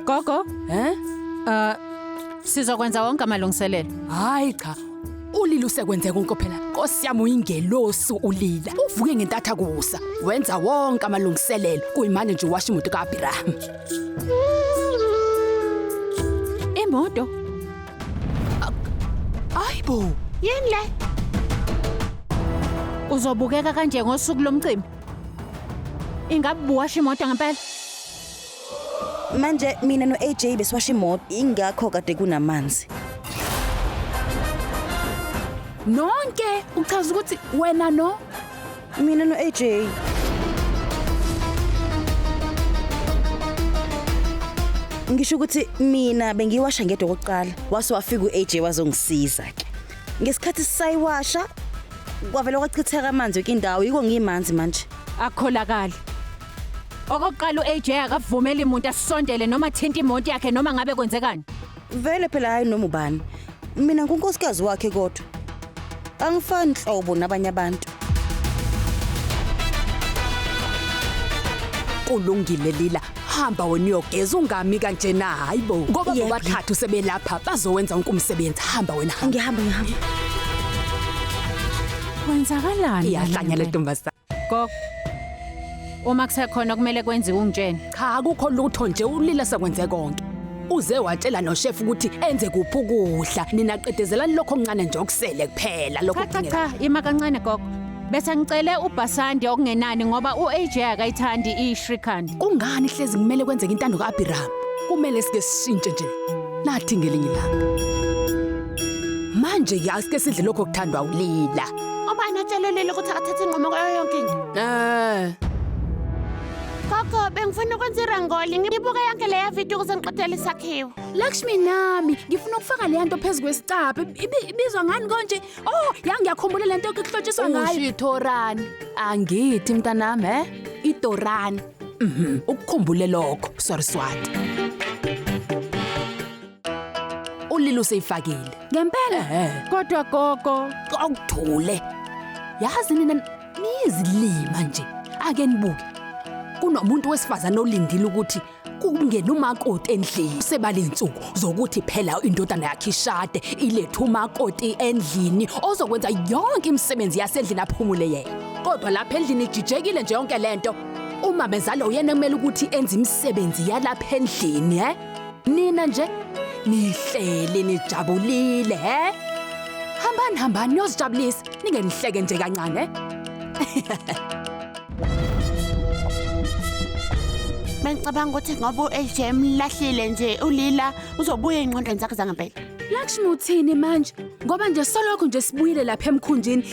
Gogo, sizokwenza wonke amalungiselelo. Hayi cha. Ulila usekwenze konke phela. Nkosi yami uyingelosi ulila. Uvuke ngentatha kusa. Wenza wonke amalungiselelo. Kuyimanje nje washa imoto kaAbraham. Imoto? Ayibo. Yini le? Uzobukeka kanje ngosuku lomcimbi? Ingabe uwasha imoto ngempela? Manje mina no-AJ besiwasha imoto ingakho kade kunamanzi. Nonke uchaza ukuthi wena no? Mina no-AJ. Ngisho ukuthi mina bengiwasha ngedwa kokuqala, wase wafika u-AJ wazongisiza ke. Ngesikhathi sisayiwasha kwavela kwachitheka amanzi indawo yiko ngimanzi manje. Akholakala. Okokuqala uAJ akavumeli umuntu asondele noma thinta imoto yakhe noma ngabe kwenzekani. Vele phela hayi noma ubani. Mina ngunkosikazi wakhe kodwa. Angifani hlobo nabanye abantu. Kulungile lila. Hamba wena uyogeza ungami kanje na hayibo. Ngoba bobathathu sebelapha bazowenza wonke umsebenzi. Hamba wena hamba. Ngihamba. Kwenzakalani? Iyahlanya le ntombazana. Gogo. Uma kusekhona kumele kwenziwe ungitshene. Cha akukho lutho nje ulila sekwenze konke. Uze watshela no chef ukuthi enze kuphi ukudla. Nina qedezelani lokho okuncane nje okusele kuphela lokho Cha, ima kancane gogo. Bese ngicele uBasandi okungenani ngoba uAJ akayithandi iShrikandi. Kungani hlezi kumele kwenzeke intando kaAbraham? Kumele sike sishintshe nje. Nathi ngelinye ilanga. Manje yasike sidle lokho okuthandwa ulila. Ubani otshelelile ukuthi akathathe inqomo kwayo yonke into? Gogo, bengifuna ukwenza irangoli, ngibuke yonke leya video ukuze ngiqedele isakhiwo. Lakshmi nami, ngifuna ukufaka le nto phezulu kwesicapha. Ibizwa ngani konje? Oh, ngiyakhumbula le nto yokuhlotshiswa ngayo. Ushithorani. Angithi mntanami, iDorani. Ukukhumbule lokho, sorry Swati. Ulilo seyifakile. Ngempela? Kodwa gogo, awuthule. Yazi nina nizilima nje. Ake nibuke. Kunomuntu wesifazana olindile ukuthi kungena umakoti endlini sebali insuku zokuthi phela indodana yakhe ishade ilethe umakoti endlini ozokwenza yonke imisebenzi yasendlini aphumule yena. Kodwa lapha endlini ijijekile nje yonke lento. Uma bezalo uyena kumele ukuthi enze imisebenzi yalapha endlini, Nina nje nihlele nijabulile, Hambani niyozijabulisa, ningenihleke nje kancane, Bengicabanga ukuthi ngoba uAJ emlahlile nje ulila uzobuya engqondweni zakhe zangempela. Lakshmi uthini manje? Ngoba nje solokho nje sibuyile lapha emkhunjini.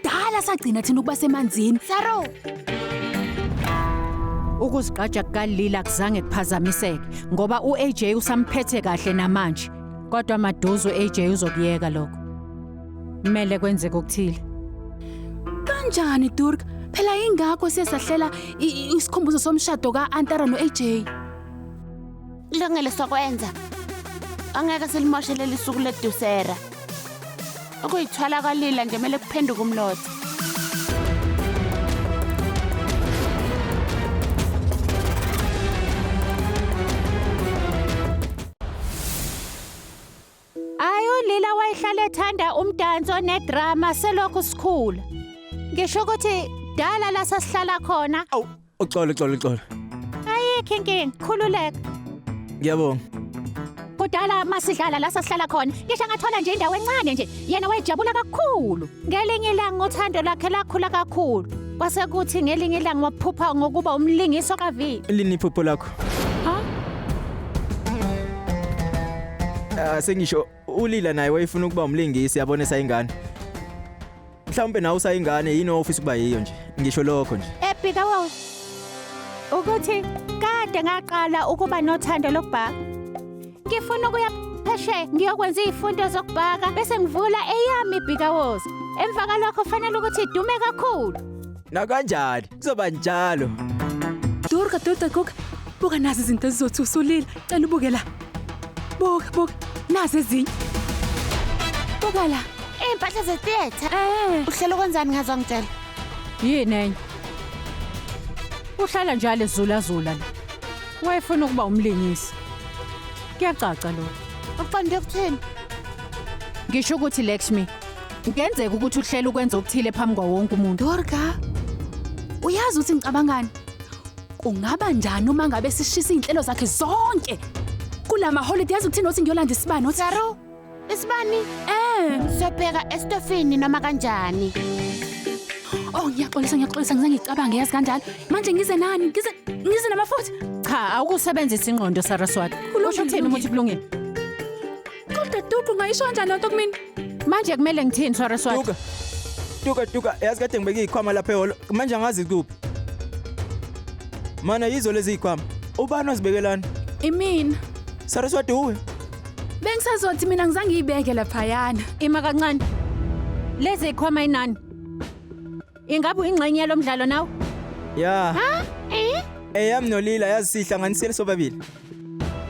Dala sagcina thina ukuba semanzini. Saro. ukuzigqaja kukalila kuzange kuphazamiseke ngoba uAJ usamphethe kahle namanje. Kodwa maduzu uAJ uzokuyeka lokho. Kumele kwenzeke okuthile. Kanjani Durga? Phela ingakho sesahlela isikhumbuzo somshado kaAntara noAJ. Lungile sokwenza. Angeke silimoshe leli suku ledusera. Ukuyithwala kalila nje kumele kuphenduke umlotha. Ayolila wayihlala ethanda umdanso nedrama selokhu sikhula. Ngisho ukuthi dala la sasihlala khona. Awu, uxolo. Ayikho inkinga, khululeka. Ngiyabonga. Kudala masidlala la sasihlala khona. Ngisho ngathola nje indawo encane nje. Yena wayejabula kakhulu. Ngelinye ilanga uthando lakhe lakhula kakhulu. Kwase kuthi ngelinye ilanga waphupha ngokuba umlingiso kaVi. Lini iphupho lakho? Sengisho ulila naye wayefuna ukuba umlingisi yabona esayingane. Mhlawumbe nawe usayingane yini ofisa ukuba yiyo nje. Ngisho lokho nje. Ebhika wo. Ukuthi kade ngaqala ukuba nothando lokubhaka. Ngifuna ukuya pheshe ngiyokwenza izifundo zokubhaka bese ngivula eyami ibhikawozi. Emva kalokho fanele ukuthi idume kakhulu. Na kanjani? Kuzoba njalo. Durga kuka. Buka nazi izinto ezizothusa ulila. Cela ubuke la. Buka. Nazi ezinye. Buka la. Impahla zetheater. Uhlela ukwenzani ngazo ngitshela? Yini enye? Uhlala njalo ezulazula la. Wayefuna ukuba umlingisi. Kuyacaca lo. Uqonde ukuthini? Ngisho ukuthi Lakshmi, kungenzeka ukuthi uhlela ukwenza okuthile phambi kwa wonke umuntu. Dorka, uyazi ukuthi ngicabangani? Kungaba njani uma ngabe sishisa izinhlelo zakhe zonke? Kulama holiday yazi ukuthini othi ngiyolanda isibani othi Zaro, isibani? Sobheka estofini noma kanjani? oh ngiyaxolisa ngize ngicabange yazi kanjalo. Manje ngize nani? Ngize namafutha. Cha, awukusebenzisa ingqondo Saraswati. Usho uthini umuthi kulungile? Kodwa Dudu ngayisho kanjani lento kumina? Manje kumele ngithini Saraswati? Duka, yazi kade ngibeke izikhwama lapha ehholo. Manje angazi kuphi. Mana yizo lezi zikhwama. Ubani ozibekelana? Imina. Saraswati uwe. Bengisazothi mina ngizange ngiyibeke lapha yana. Ima kancane. Lezi ikhwama inani? Ingabe uyingxenye lomdlalo nawe? Ya. Ha? Eyami noLila yazi sihlanganisele sobabili.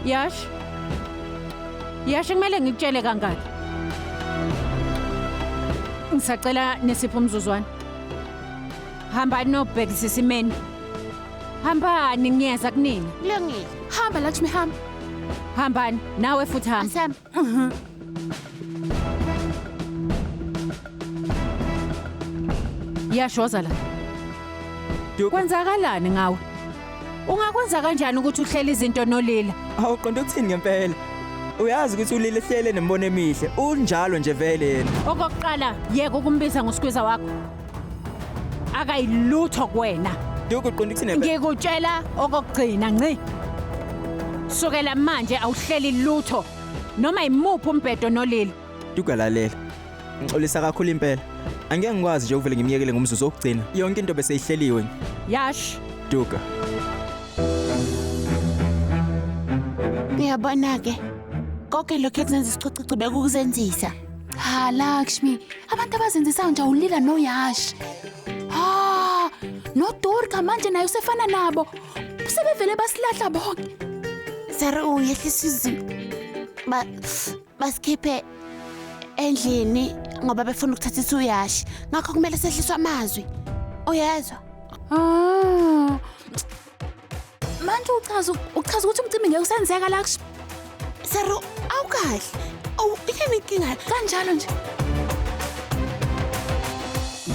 Yash. Yash kumele ngikutshele kangaki. Ngisacela nesipho umzuzwana. Hamba nobhekisisa imeni. Hambani ngiyeza kunini. Kulungile. Hamba Lakshmi hamba. Hambani nawe futhi hamba. Asam. Yashoza la. Duka, Kwenzakalani ngawe? Ungakwenza kanjani ukuthi uhlele izinto noLila? awuqonde ukuthini ngempela? Uyazi ukuthi uLila ehlele nembono emihle. Unjalo nje vele yena. Okokuqala, yeke ukumbiza ngosikhwiza wakho. Akayilutho kuwena. Duka uqonde ukuthini ngempela? Ngikutshela okugcina nci. Sukela manje awuhleli lutho noma imuphi umbhedo noLila. Duka lalela. Ngixolisa kakhulu impela. Angeke ngikwazi nje ukuvele ngimiyekele ngomzuzu wokugcina. Yonke into bese ihleliwe. Yash. Duka. Uyabona ke. Konke lokho ekuzenza isicocicube bekukuzenzisa. Ha Lakshmi, abantu abazenzisayo nje uLila noYash. Ha, no Dorka manje naye usefana nabo. Sebevele basilahla bonke. Zaro uyehlisa izimo. Basikhiphe endlini ngoba befuna ukuthathisa uYashi. Ngakho kumele sehliswe amazwi. Uyezwa? Ah. Manje uchaza ukuthi umcimbi ngeke usenzeka Lakshmi. Zaro awukahle. Yini inkinga Kanjalo nje.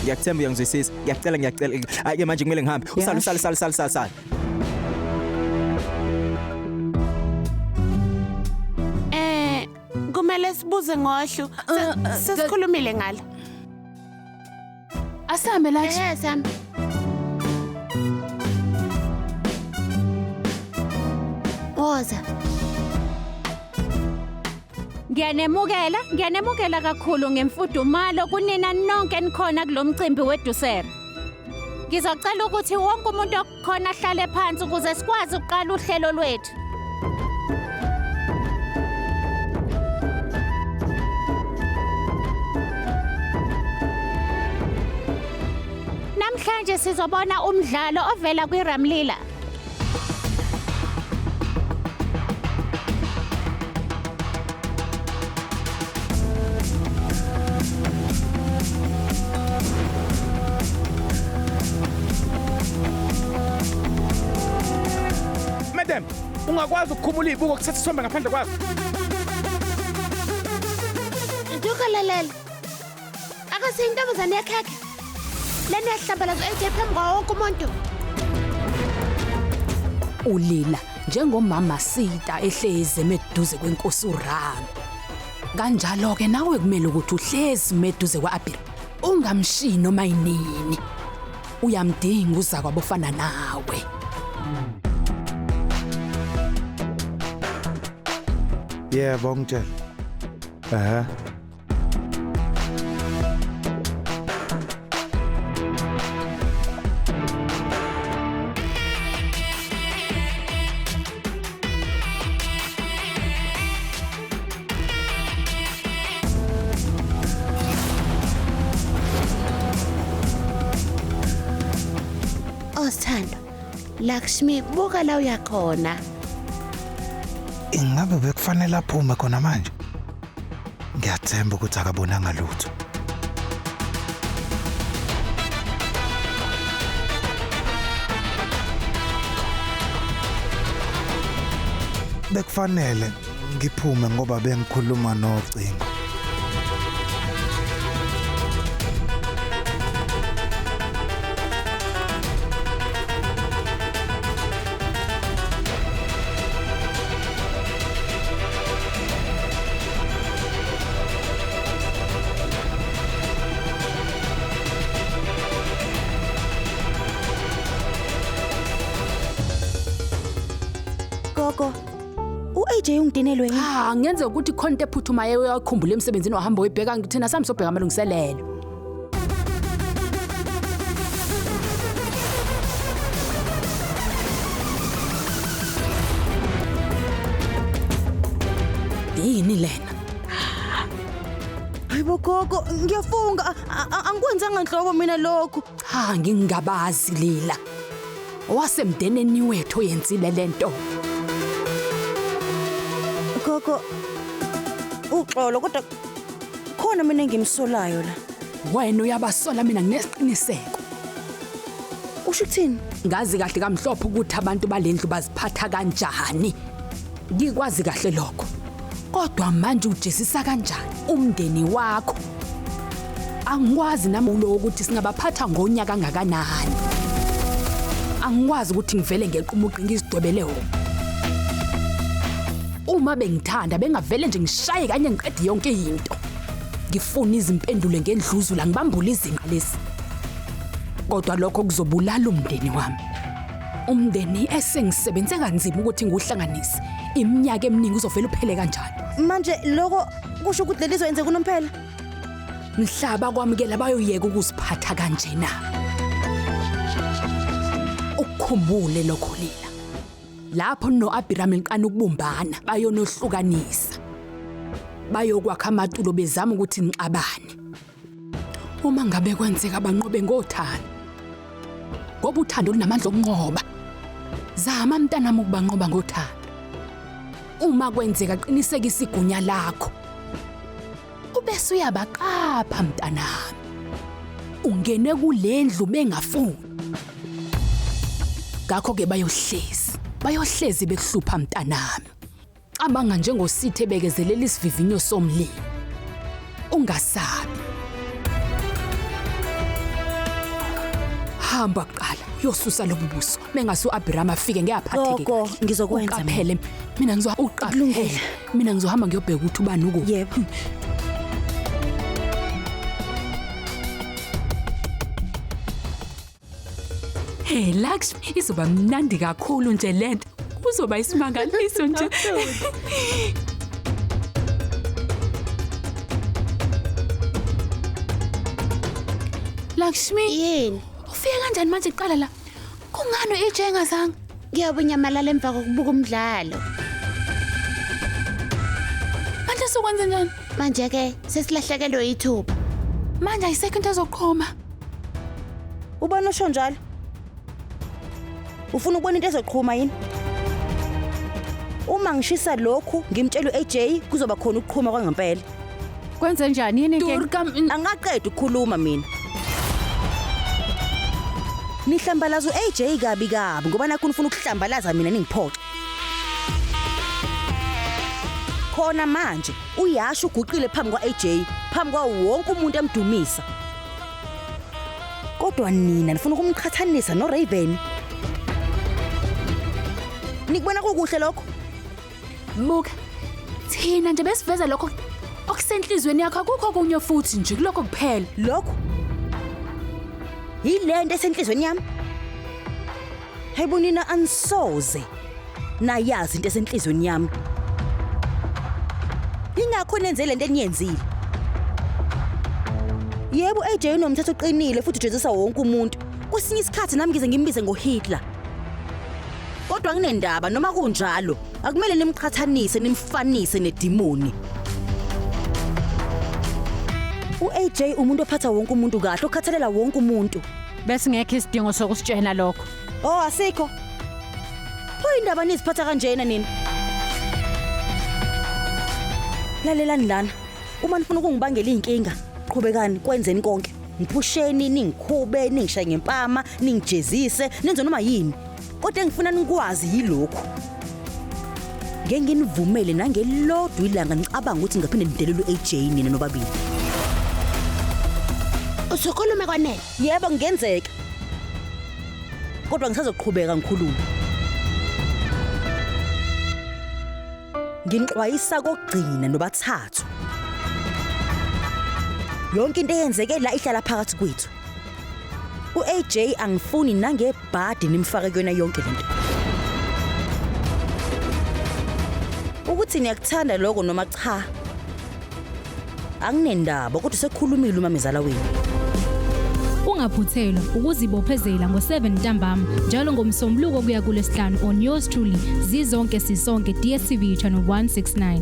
Ngiyakuthemba uyangizwisisa. Ngiyacela. Hayi manje kumele ngihambe. Usale. kumele sibuze ngohlu. Sesikhulumile ngalo. Asambe Lakshmi. Sambe. Woza. Ngiyanemukela kakhulu ngemfudumalo kunina nonke nikhona kulomcimbi wedusera. Ngizocela ukuthi wonke umuntu okhona ahlale phansi ukuze sikwazi ukuqala uhlelo lwethu. Namhlanje sizobona umdlalo ovela kwiRamlila. Madam, ungakwazi ukukhumula izibuko kuthatha isombe ngaphandle kwazo. Ndukalalela. Akasintombazane yakhakhe. Lena yahlambalazo ethe phambi kwa wonke umuntu. uLila njengomama Sita ehlezi meduze kwenkosi uRama. Kanjalo ke nawe kumele ukuthi uhlezi meduze kwaAbhira. Ungamshiyi noma yinini. Uyamdinga uza kwabofana nawe. Yebo ngitshela. Aha. Osthando. Lakshmi buka la uyakhona. Ingabe bekufanele aphume khona manje? Ngiyathemba ukuthi akabonanga lutho. bekufanele ngiphume ngoba bengikhuluma nocingo. Gogo, u-AJ ungidinelwe yini? Ngenzeka ukuthi khona into ephuthumayo uyakhumbula emsebenzini wahamba uyibheka ngithina sami sobheka amalungiselelo. Yini lena? Hayibo gogo, ngiyafunga angikwenzanga nhlobo mina lokho. Ngingabazi lila. Wasemdeneni wethu oyenzile lento. Gogo, uxolo kodwa khona mina engimsolayo la. Wena uyabasola mina nginesiqiniseko. Usho ukuthini? Ngazi kahle kamhlophe ukuthi abantu balendlu baziphatha kanjani. Ngikwazi kahle lokho. Kodwa manje ujezisa kanjani umndeni wakho? Angikwazi nami lo ukuthi singabaphatha ngonyaka kangakanani. Angikwazi ukuthi ngivele ngequmuqi ngizidobele wona. Uma bengithanda bengavele nje ngishaye kanye ngiqede yonke into. Ngifuna izimpendulo ngendluzula ngibambula izinqa lesi. Kodwa lokho kuzobulala umndeni wami. Umndeni esengisebenze kanzima ukuthi ngiwuhlanganise. Iminyaka eminingi uzovela uphele kanjani? Manje lokho kusho ukuthi lelizo yenze kunomphela. Mhlaba kwamukela bayoyeka ukuziphatha kanjena. Ukukhumbule lokho lila. Lapho noAbhiram enqana ukubumbana bayonohlukanisa. Bayokwakha amatulo bezama ukuthi ngiqabane. Uma ngabe kwenzeka banqobe ngothando. Ngoba uthando lunamandla okunqoba. Zama mntanami ukubanqoba ngothando. Uma kwenzeka qinisekisa igunya lakho. Ubese uyabaqapha mntanami. Ungene kulendlu bengafuni. Ngakho ke bayohlezi bekuhlupha mntanami. Cabanga njengosithe bekezelela isivivinyo somlilo. Ungasabi. Hamba qala yosusa lobubuso mengasu Abraham afike ngiyaphatheke. Gogo, ngizokwenza mina. Mina Kulungile. Mina ngizohamba ngiyobheka ukuthi ubani uku. Yebo. Hey Lakshmi, izoba mnandi kakhulu nje lento. Kuzoba isimangaliso nje. Lakshmi, Yini? ufike kanjani manje iqala la? Kungani AJ engazange? Ngiyabunyamalala emva kokubuka umdlalo. Manje sokwenza njani? Manje ke sesilahlekelwe ithuba. Manje ayisekho into ezoqhoma. Ubani osho njalo? Ufuna ukubona into ezoqhuma yini? Uma ngishisa lokhu ngimtshela uAJ kuzoba khona ukuqhuma kwangempela. Kwenze njani yini ke? Angaqeda ukukhuluma mina. Nihlambalaza uAJ kabi ngoba nakho ufuna ukuhlambalaza mina ningiphoxe. Khona manje uyasho uguqile phambi kwaAJ, phambi kwawo wonke umuntu emdumisa. Kodwa nina nifuna ukumqhathanisa noRaven. Nikubona kukuhle lokho? Buka. Thina nje besiveza lokho okusenhlizweni yakho akukho kunye futhi nje kuloko kuphela. Lokho yilento esenhlizweni yami. Hayibo nina ansoze nayazi into esenhlizweni yami. Ingakho nenze lento eniyenzile. Yebo AJ unomthetho oqinile futhi ujezisa wonke umuntu. Kwesinye isikhathi nami ngize ngimbize ngoHitler. Kodwa kunendaba noma kunjalo akumele nimqhathanise nimfanise nedimoni. uAJ umuntu ophatha wonke umuntu kahle okhathalela wonke umuntu. Bese ngekho isidingo sokusitshela lokho. Oh asikho. Indaba niziphatha kanjena nina. Lalelani lana. Uma nifuna ukungibangela inkinga, qhubekani kwenzeni konke. Ngiphusheni ningikhube, ningishaye ngempama, ningijezise, nenze noma yini. Kodwa engifuna nikwazi yilokho. ngeke nginivumele nangelodwa ilanga ngicabanga ukuthi ngaphinde nidelele uAJ nina nobabili. Usukhulume kwanele. Yebo kungenzeka. Kodwa ngisazoqhubeka ngikhuluma. Nginixwayisa kokugcina nobathathu. Yonke into eyenzeke la ihlala phakathi kwethu. uAJ angifuni nangebhadi nimfake kuyona yonke lento. Ukuthi niyakuthanda lokho noma cha. Anginendaba kodwa sekukhulumile umamezala wenu. Ungaphuthelwa ukuzibophezela ngo7 ntambama njalo ngomsombuluko kuya kulesihlanu on yours truly zizonke sisonke DStv channel 169.